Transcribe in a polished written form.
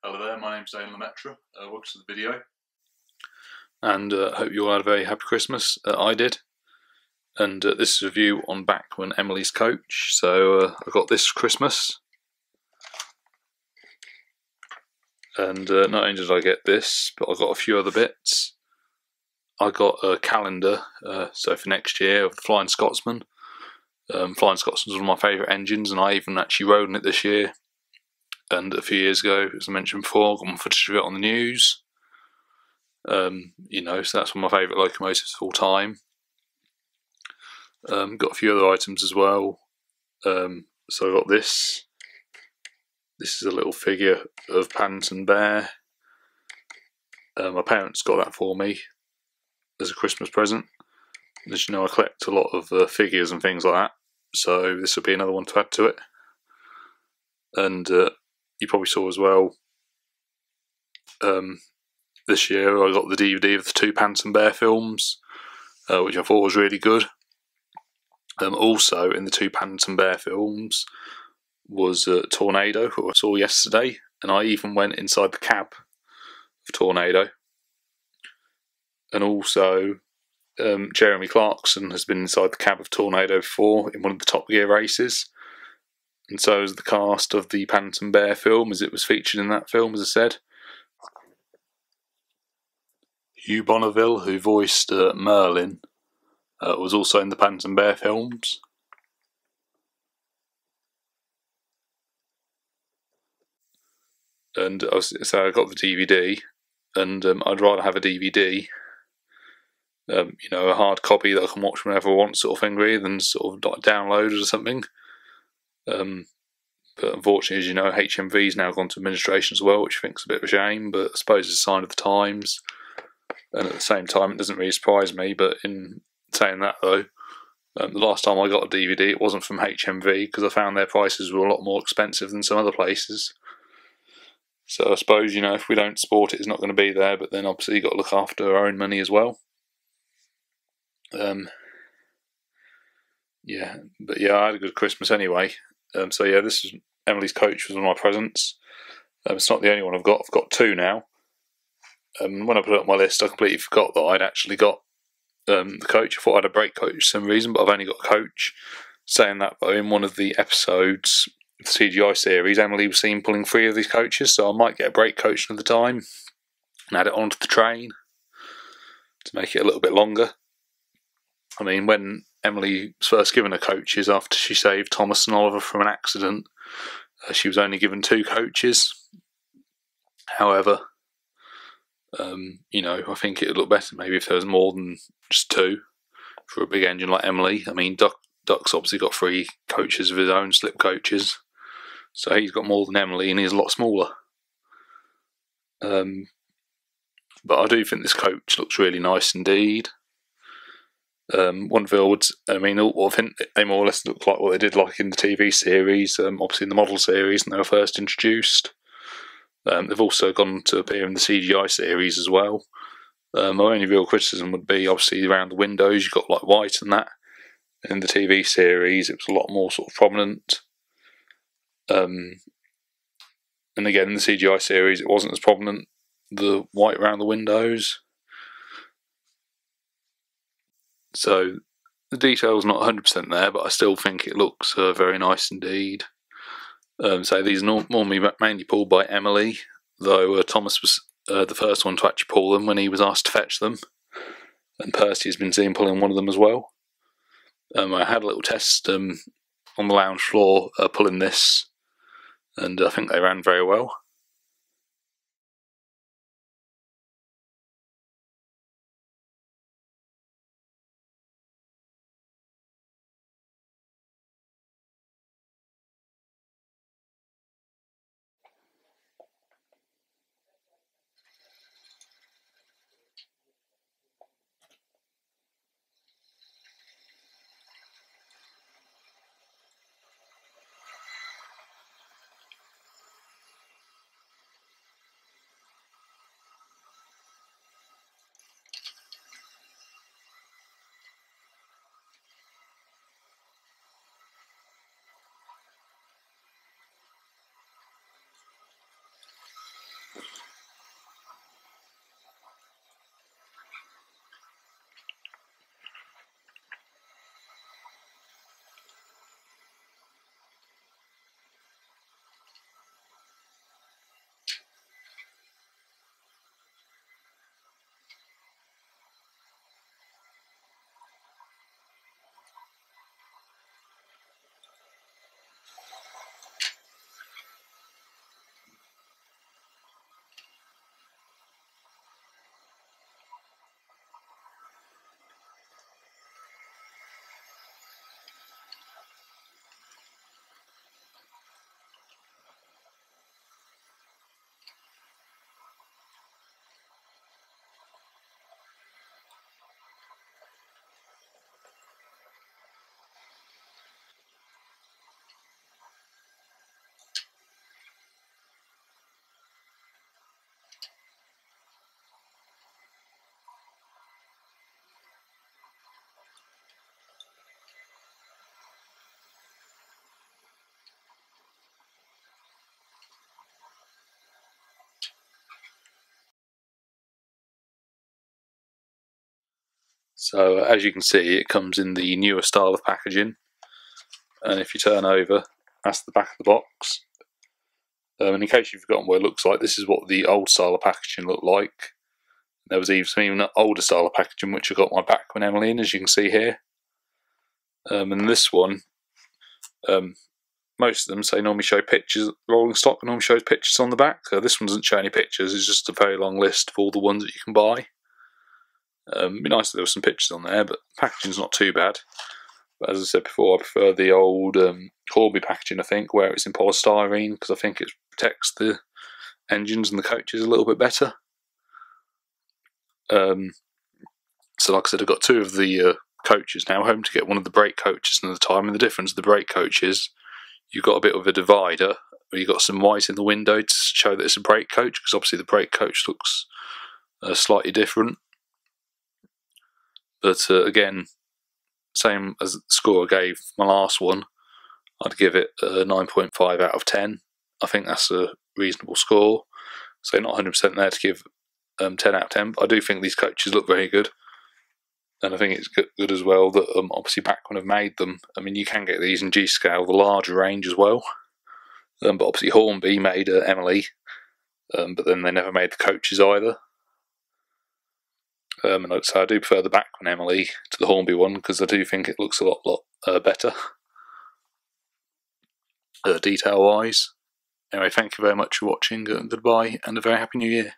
Hello there, my name's Nene Valley Railway. Welcome to the video. And hope you all had a very happy Christmas. I did. And this is a review on Bachmann Emily's coach. So I got this Christmas. And not only did I get this, but I got a few other bits. I got a calendar, so for next year, of the Flying Scotsman. Flying Scotsman is one of my favourite engines, and I even actually rode in it this year. And a few years ago, as I mentioned before, got my footage of it on the news. So that's one of my favourite locomotives of all time. Got a few other items as well. So I got this. This is a little figure of Paddington Bear. My parents got that for me as a Christmas present. As you know, I collect a lot of figures and things like that. So this will be another one to add to it. And you probably saw as well, this year I got the DVD of the two Paddington Bear films, which I thought was really good. Also in the two Paddington Bear films was Tornado, who I saw yesterday, and I even went inside the cab of Tornado. And also Jeremy Clarkson has been inside the cab of Tornado before in one of the Top Gear races. And so is the cast of the Paddington Bear film, as it was featured in that film, as I said. Hugh Bonneville, who voiced Merlin, was also in the Paddington Bear films. And so I got the DVD, and I'd rather have a DVD, a hard copy that I can watch whenever I want, sort of thing, really, than sort of downloaded or something. But unfortunately, as you know, HMV's now gone to administration as well, which I think is a bit of a shame, but I suppose it's a sign of the times. And at the same time, it doesn't really surprise me. But in saying that, though, the last time I got a DVD, it wasn't from HMV, because I found their prices were a lot more expensive than some other places. So I suppose, if we don't support it, it's not going to be there, but then obviously you've got to look after our own money as well. I had a good Christmas anyway. This is Emily's coach, was one of my presents. It's not the only one I've got. I've got two now. When I put it on my list, I completely forgot that I'd actually got the coach. I thought I had a brake coach for some reason, but I've only got a coach. Saying that, though, in one of the episodes of the CGI series, Emily was seen pulling 3 of these coaches, so I might get a brake coach another time and add it onto the train to make it a little bit longer. I mean, when Emily was first given her coaches after she saved Thomas and Oliver from an accident, she was only given 2 coaches. However, I think it would look better maybe if there was more than just 2 for a big engine like Emily. I mean, Duck's obviously got 3 coaches of his own, slip coaches, so he's got more than Emily, and he's a lot smaller. But I do think this coach looks really nice indeed. One of the old, I think they more or less look like what they did like in the TV series, obviously in the model series, and they were first introduced. They've also gone to appear in the CGI series as well. My only real criticism would be obviously around the windows. You've got like white and that. In the TV series, it was a lot more sort of prominent. And again, in the CGI series, it wasn't as prominent, the white around the windows. So the detail's not 100% there, but I still think it looks very nice indeed. So these are normally mainly pulled by Emily, though Thomas was the first one to actually pull them when he was asked to fetch them, and Percy has been seen pulling one of them as well. I had a little test on the lounge floor pulling this, and I think they ran very well. So as you can see, it comes in the newer style of packaging, and if you turn over, that's the back of the box. And in case you've forgotten what it looks like, this is what the old style of packaging looked like. There was even an older style of packaging which I got my Bachmann Emily in, as you can see here. And this one, most of them normally show pictures. Rolling stock normally shows pictures on the back. This one doesn't show any pictures. It's just a very long list of all the ones that you can buy. It'd be nice if there were some pictures on there, but the packaging's not too bad. But as I said before, I prefer the old Hornby packaging, I think, where it's in polystyrene, because I think it protects the engines and the coaches a little bit better. So like I said, I've got two of the coaches now. Home to get one of the brake coaches another time, and the difference of the brake coaches, you've got a bit of a divider where you've got some white in the window to show that it's a brake coach, because obviously the brake coach looks slightly different. But again, same as the score I gave my last one, I'd give it a 9.5 out of 10. I think that's a reasonable score. So not 100% there to give 10 out of 10, but I do think these coaches look very good. And I think it's good as well that obviously Bachmann have made them. I mean, you can get these in G-scale, the larger range as well. But obviously Hornby made Emily, but then they never made the coaches either. And so I do prefer the Bachmann Emily to the Hornby one, because I do think it looks a lot better detail-wise. Anyway, thank you very much for watching, goodbye, and a very happy new year.